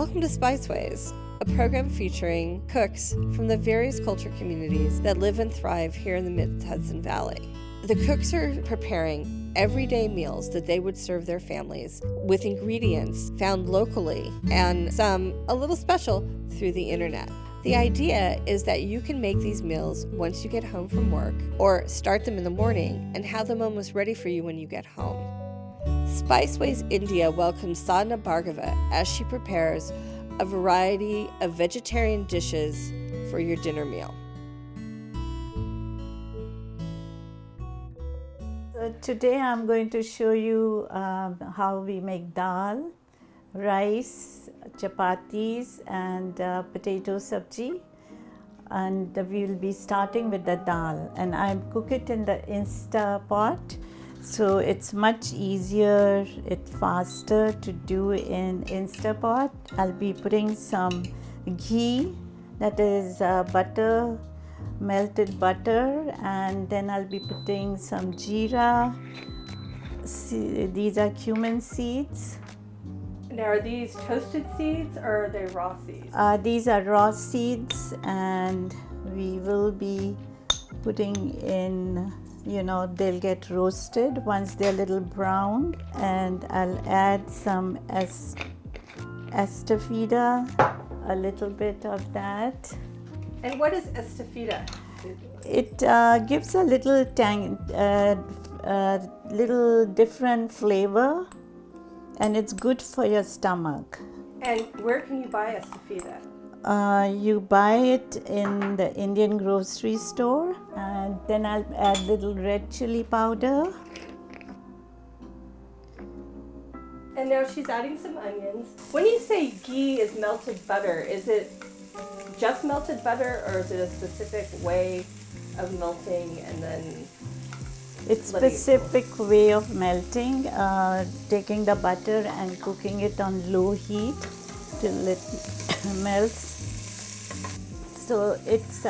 Welcome to Spiceways, a program featuring cooks from the various culture communities that live and thrive here in the Mid-Hudson Valley. The cooks are preparing everyday meals that they would serve their families with ingredients found locally and some a little special through the internet. The idea is that you can make these meals once you get home from work or start them in the morning and have them almost ready for you when you get home. Spiceways India welcomes Sadhna Bhargava as she prepares a variety of vegetarian dishes for your dinner meal. So today I'm going to show you how we make dal, rice, chapatis and potato sabji, and we will be starting with the dal, and I cook it in the Insta pot. So it's much easier, it's faster to do in Instapot. I'll be putting some ghee, that is butter, melted butter, and then I'll be putting some jeera. These are cumin seeds. Now, are these toasted seeds or are they raw seeds? These are raw seeds, and we will be putting in, they'll get roasted once they're a little brown, and I'll add some estafida, a little bit of that. And what is estafida? It gives a little little different flavor, and it's good for your stomach. And where can you buy estafida? You buy it in the Indian grocery store, and then I'll add little red chili powder. And now she's adding some onions. When you say ghee is melted butter, is it just melted butter or is it a specific way of melting and then it's specific way of melting, taking the butter and cooking it on low heat till it melts. So it's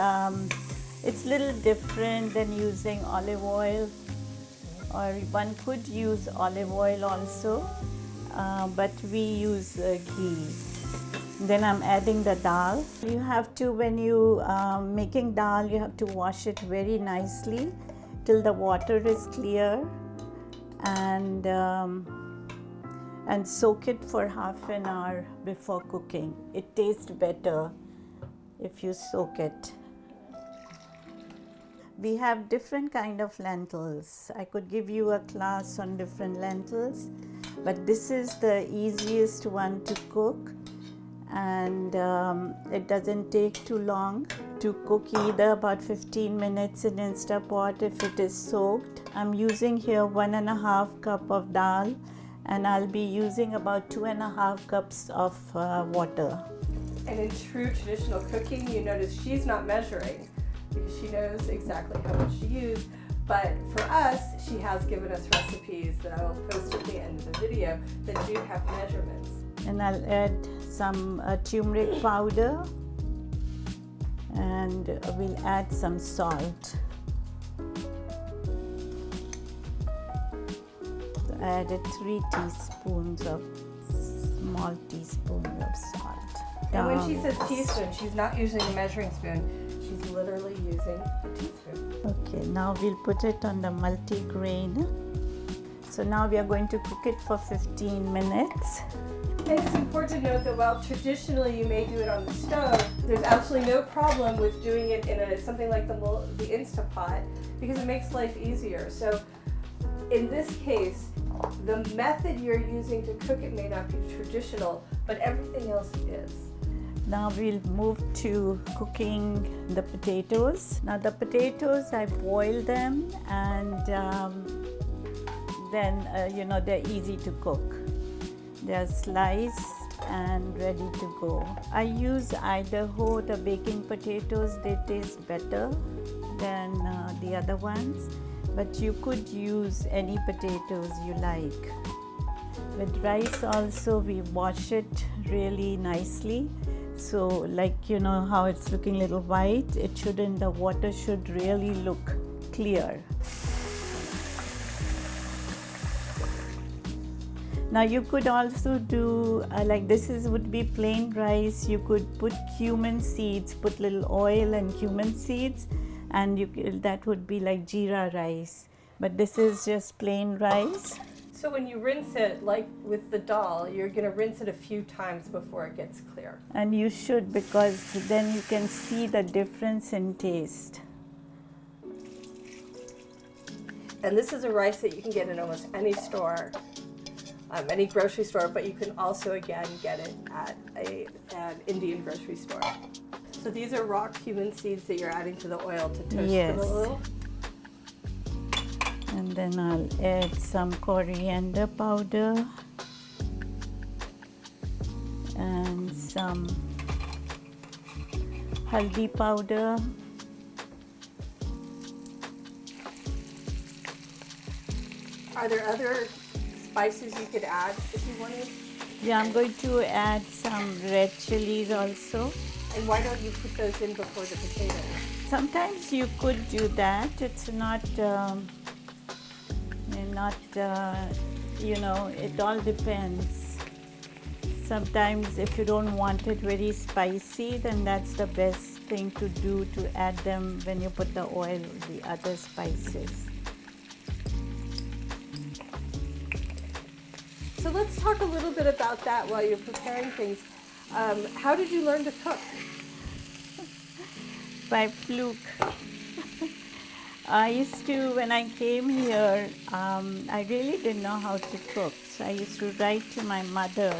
little different than using olive oil, or one could use olive oil also, but we use ghee. Then I'm adding the dal. You have to, when you making dal, you have to wash it very nicely till the water is clear, and soak it for half an hour before cooking. It tastes better if you soak it. We have different kind of lentils. I could give you a class on different lentils, but this is the easiest one to cook, and it doesn't take too long to cook either, about 15 minutes in Instapot if it is soaked. I'm using here 1.5 cup of dal, and I'll be using about 2.5 cups of water. And in true traditional cooking, you notice she's not measuring because she knows exactly how much to use. But for us, she has given us recipes that I will post at the end of the video that do have measurements. And I'll add some turmeric powder, and we'll add some salt. So I added 3 teaspoons of small teaspoon of salt. And when she says teaspoon, she's not using a measuring spoon. She's literally using a teaspoon. Okay, now we'll put it on the multi-grain. So now we are going to cook it for 15 minutes. And it's important to note that while traditionally you may do it on the stove, there's absolutely no problem with doing it in something like the Instapot because it makes life easier. So in this case, the method you're using to cook it may not be traditional, but everything else is. Now we'll move to cooking the potatoes. Now the potatoes, I boil them, and then they're easy to cook. They're sliced and ready to go. I use Idaho, the baking potatoes. They taste better than the other ones, but you could use any potatoes you like. With rice also, we wash it really nicely. So like, how it's looking a little white, it shouldn't, the water should really look clear. Now you could also do like would be plain rice. You could put cumin seeds, put little oil and cumin seeds, and that would be like jeera rice. But this is just plain rice. So when you rinse it, like with the dal, you're going to rinse it a few times before it gets clear. And you should, because then you can see the difference in taste. And this is a rice that you can get in almost any store, any grocery store, but you can also, again, get it at an Indian grocery store. So these are raw cumin seeds that you're adding to the oil to toast them a little. And then I'll add some coriander powder and some haldi powder. Are there other spices you could add if you wanted? Yeah, I'm going to add some red chilies also. And why don't you put those in before the potatoes? Sometimes you could do that. It's not, it all depends. Sometimes if you don't want it very spicy, then that's the best thing to do, to add them when you put the oil, the other spices. So let's talk a little bit about that while you're preparing things. How did you learn to cook? By fluke. I used to, when I came here, I really didn't know how to cook. So I used to write to my mother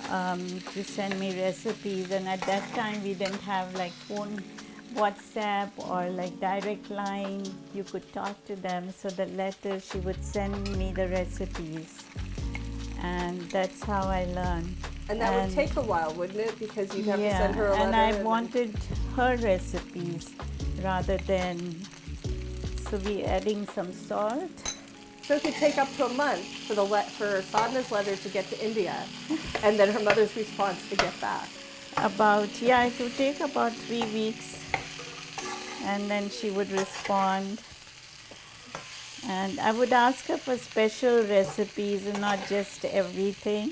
to send me recipes. And at that time, we didn't have like phone, WhatsApp or like direct line. You could talk to them. So the letter, she would send me the recipes. And that's how I learned. And that would take a while, wouldn't it? Because you'd have to send her a letter. And I wanted her recipes rather than, so we adding some salt. So it could take up to a month for Sadhna's letter to get to India, and then her mother's response to get back. It would take about 3 weeks, and then she would respond. And I would ask her for special recipes and not just everything.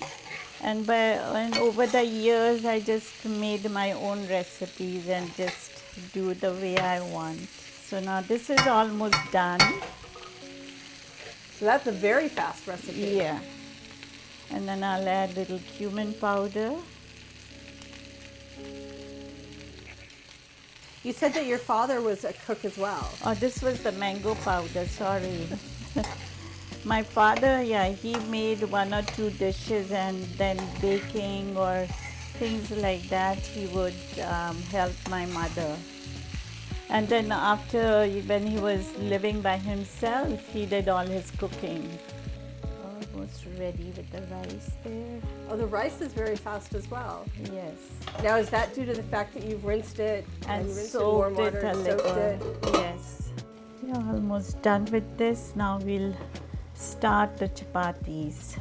And over the years, I just made my own recipes and just do the way I want. So now this is almost done. So that's a very fast recipe. Yeah. And then I'll add little cumin powder. You said that your father was a cook as well. Oh, this was the mango powder, sorry. My father, he made 1 or 2 dishes, and then baking or things like that, he would help my mother. And then after, when he was living by himself, he did all his cooking. Almost ready with the rice there. Oh, the rice is very fast as well. Yes. Now, is that due to the fact that you've rinsed it And you rinsed it in warm soaked water it a and soaked it? little. Yes. We are almost done with this. Now we'll start the chapatis.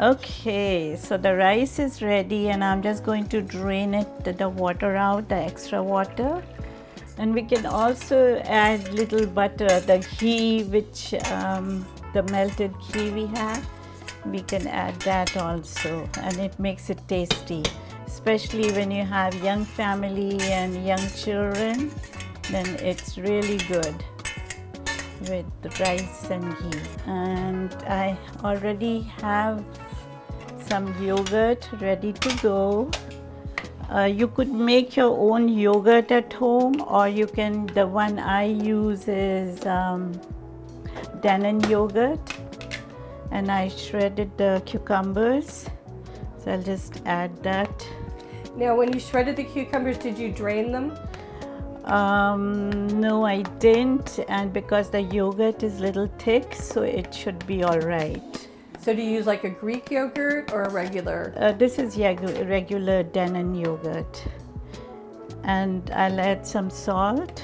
Okay, so the rice is ready, and I'm just going to drain the water out, the extra water. And we can also add little butter, the ghee, which the melted ghee we have. We can add that also, and it makes it tasty, especially when you have young family and young children. Then it's really good with the rice and ghee. And I already have some yogurt ready to go. You could make your own yogurt at home, or the one I use is Dannon yogurt, and I shredded the cucumbers, so I'll just add that. Now, when you shredded the cucumbers, did you drain them? No, I didn't, and because the yogurt is a little thick, so it should be all right. So do you use like a Greek yogurt or a regular? This is regular Dannon yogurt. And I'll add some salt.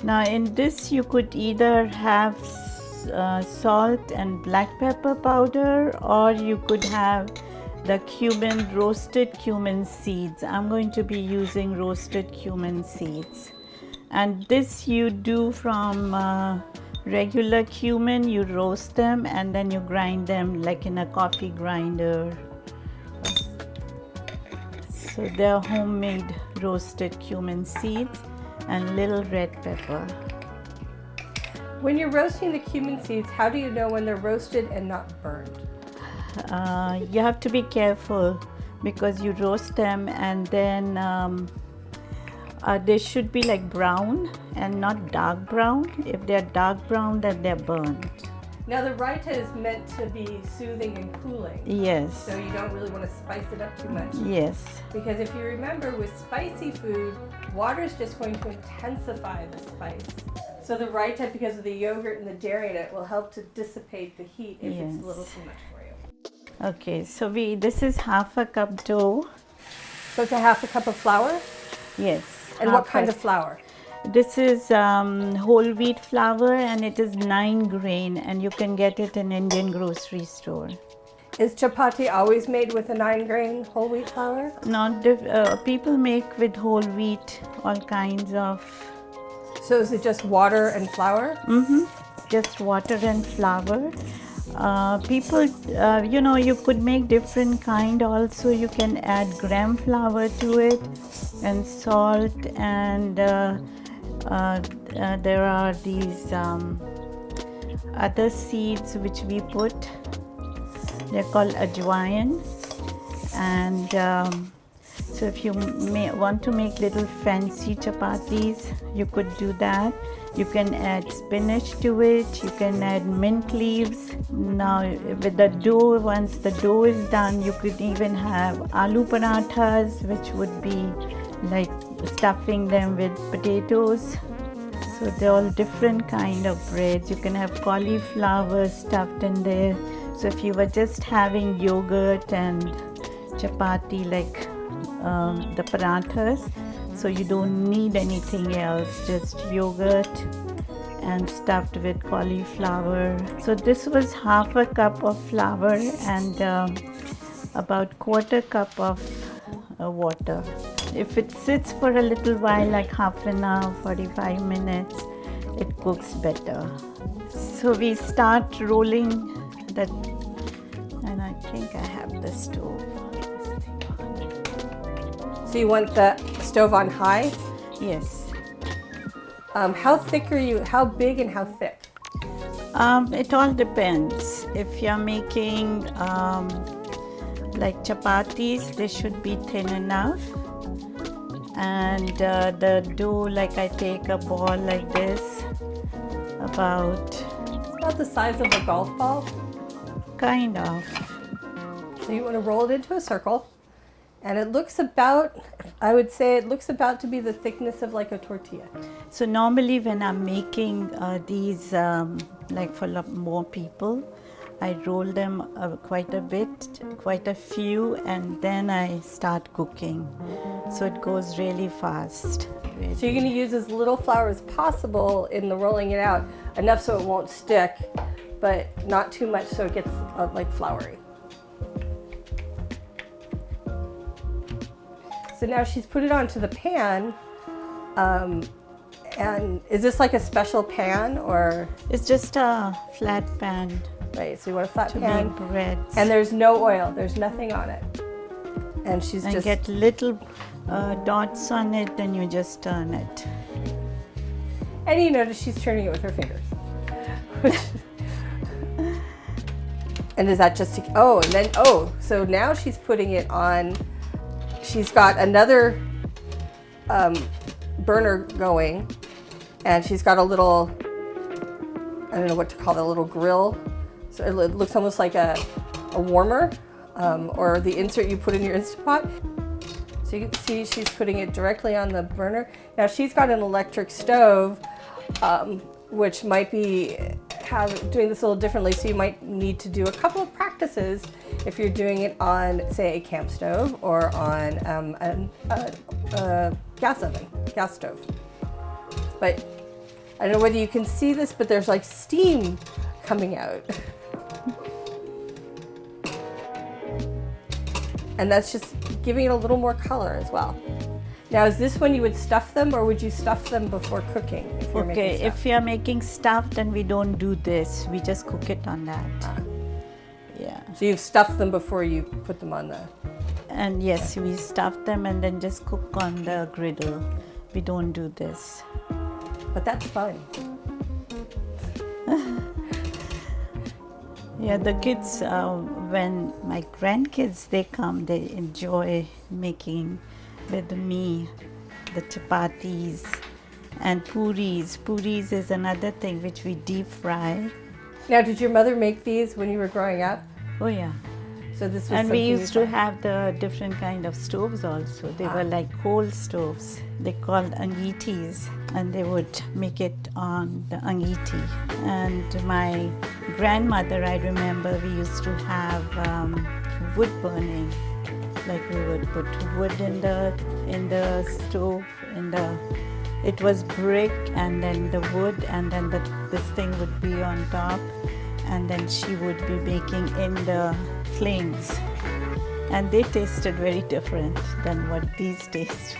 Now in this you could either have salt and black pepper powder, or you could have the roasted cumin seeds. I'm going to be using roasted cumin seeds. And this you do from Regular cumin, you roast them and then you grind them like in a coffee grinder. So they're homemade roasted cumin seeds and little red pepper. When you're roasting the cumin seeds, how do you know when they're roasted and not burned? You have to be careful because you roast them and then they should be like brown and not dark brown. If they're dark brown, then they're burned. Now the raita is meant to be soothing and cooling. Yes. So you don't really want to spice it up too much. Yes. Because if you remember, with spicy food, water is just going to intensify the spice. So the raita, because of the yogurt and the dairy in it, will help to dissipate the heat if it's a little too much for you. Okay, so this is half a cup dough. So it's a half a cup of flour? Yes. And what kind of flour? This is whole wheat flour and it is 9 grain and you can get it in Indian grocery store. Is chapati always made with a 9 grain whole wheat flour? Not people make with whole wheat all kinds of. So is it just water and flour? Mm-hmm. Just water and flour. People, you could make different kind also. You can add gram flour to it and salt and there are these other seeds which we put. They're called ajwain. And so if you want to make little fancy chapatis, you could do that. You can add spinach to it. You can add mint leaves. Now with the dough, once the dough is done, you could even have aloo parathas, which would be like stuffing them with potatoes. So they're all different kind of breads. You can have cauliflower stuffed in there. So if you were just having yogurt and chapati like the parathas, so you don't need anything else, just yogurt and stuffed with cauliflower. So this was half a cup of flour and about quarter cup of water. If it sits for a little while, like half an hour, 45 minutes, it cooks better. So we start rolling that, and I think I have the stove. So you want the stove on high? Yes. How thick are you? How big and how thick? It all depends. If you're making like chapatis, they should be thin enough. And the dough, like I take a ball like this, It's about the size of a golf ball. Kind of. So you want to roll it into a circle. And it looks about, I would say it looks about to be the thickness of like a tortilla. So normally when I'm making these, like for more people, I roll them quite a bit, quite a few, and then I start cooking. So it goes really fast. So you're going to use as little flour as possible in the rolling it out, enough so it won't stick, but not too much so it gets like floury. So now she's put it onto the pan, and is this like a special pan or? It's just a flat pan. Right, so you want a flat to pan. make breads. And there's no oil, there's nothing on it. And she's and just get little dots on it, and you just turn it. And you notice she's turning it with her fingers. And is that just to, so now she's putting it on. She's got another burner going, and she's got a little, I don't know what to call it, a little grill. So it looks almost like a warmer, or the insert you put in your Instant Pot. So you can see she's putting it directly on the burner. Now she's got an electric stove, which might be doing this a little differently. So you might need to do a couple of practices if you're doing it on, say, a camp stove or on a gas stove. But I don't know whether you can see this, but there's like steam coming out. And that's just giving it a little more color as well. Now, is this when you would stuff them, or would you stuff them before cooking? If you're Okay, making stuff? if we are making stuff, then we don't do this. We just cook it on that. Yeah. So you've stuffed them before you put them on the... And yes, we stuff them and then just cook on the griddle. We don't do this. But that's fun. Yeah, the kids, when my grandkids, they come, they enjoy making with me the chapatis and puris. Puris is another thing which we deep fry. Now, did your mother make these when you were growing up? Oh yeah. So this was And we something you used to tried? have the different kind of stoves also. They were like coal stoves. They called angitis, and they would make it on the angiti. And my grandmother, I remember, we used to have wood burning. Like we would put wood in the stove. It was brick, and then the wood, and then this thing would be on top, and then she would be baking in the flames, and they tasted very different than what these taste.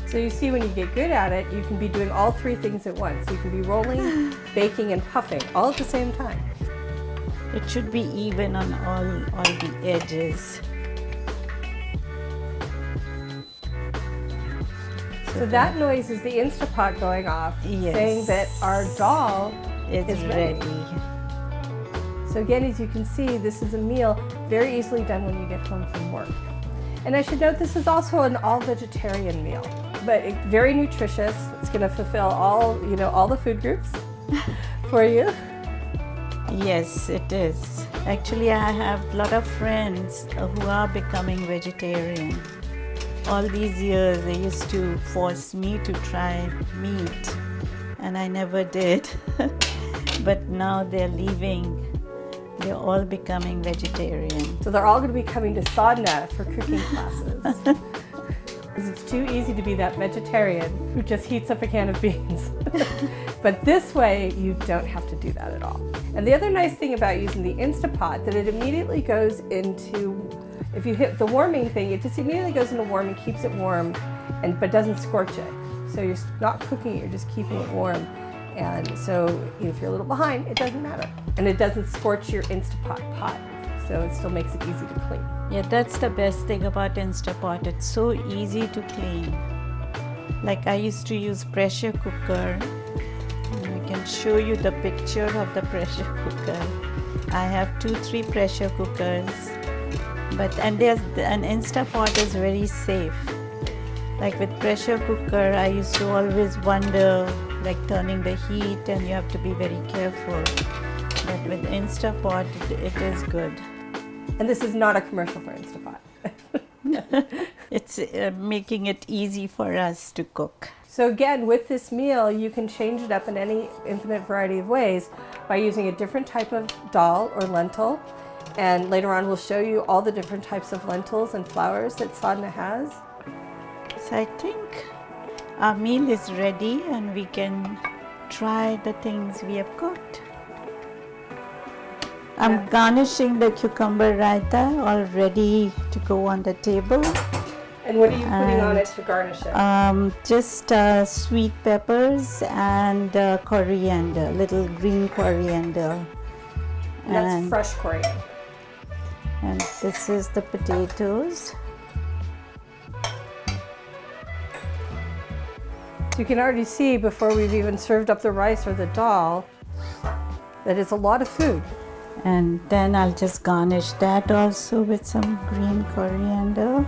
So you see, when you get good at it, you can be doing all three things at once. You can be rolling, baking, and puffing all at the same time. It should be even on all the edges. So that noise is the Instapot going off, Yes. saying that our doll It's is ready. So again, as you can see, this is a meal very easily done when you get home from work. And I should note, this is also an all-vegetarian meal, but it's very nutritious. It's going to fulfill all the food groups for you. Yes, it is. Actually, I have a lot of friends who are becoming vegetarian. All these years, they used to force me to try meat, and I never did. But now they're leaving. They're all becoming vegetarian. So they're all going to be coming to Sadhna for cooking classes. Because it's too easy to be that vegetarian who just heats up a can of beans. But this way, you don't have to do that at all. And the other nice thing about using the Instapot, that it immediately goes into, if you hit the warming thing, it just immediately goes into warm and keeps it warm, but doesn't scorch it. So you're not cooking it, you're just keeping it warm. And so if you're a little behind, it doesn't matter. And it doesn't scorch your Instapot pot. So it still makes it easy to clean. Yeah, that's the best thing about Instapot. It's so easy to clean. Like I used to use pressure cooker. And I can show you the picture of the pressure cooker. I have 2-3 pressure cookers. And an Instapot is very safe. Like with pressure cooker, I used to always wonder, like turning the heat, and you have to be very careful. But with Instapot, it is good. And this is not a commercial for Instapot. It's making it easy for us to cook. So again, with this meal, you can change it up in any infinite variety of ways by using a different type of dal or lentil. And later on, we'll show you all the different types of lentils and flours that Sadhna has. So I think our meal is ready, and we can try the things we have cooked. I'm garnishing the cucumber raita, all ready to go on the table. And what are you putting on it to garnish it? Just sweet peppers and coriander, little green coriander. And that's fresh coriander. And this is the potatoes. You can already see, before we've even served up the rice or the dal, that it's a lot of food. And then I'll just garnish that also with some green coriander.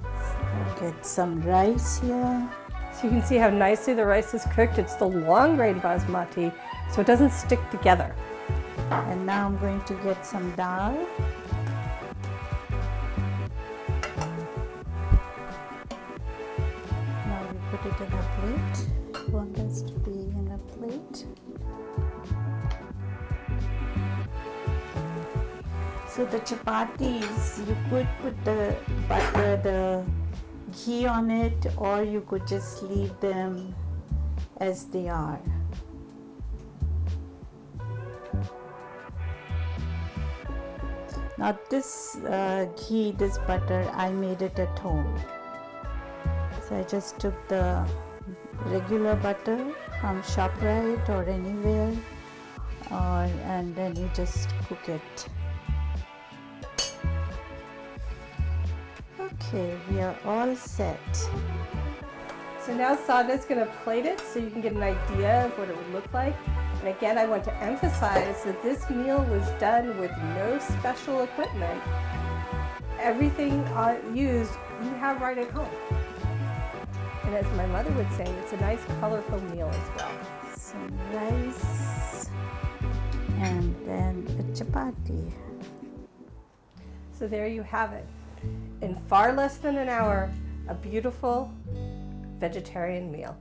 I'll get some rice here. So you can see how nicely the rice is cooked. It's the long grain basmati, so it doesn't stick together. And now I'm going to get some dal. Now we put it in a plate. You want this to be in a plate. So the chapatis, you could put the butter, the ghee on it, or you could just leave them as they are. Now this ghee, this butter, I made it at home. So I just took the regular butter from ShopRite or anywhere, and then you just cook it. Okay, we are all set. So now Sadhna's going to plate it so you can get an idea of what it would look like. And again, I want to emphasize that this meal was done with no special equipment. Everything used you have right at home. And as my mother would say, it's a nice colorful meal as well. Some rice and then a chapati. So there you have it. In far less than an hour, a beautiful vegetarian meal.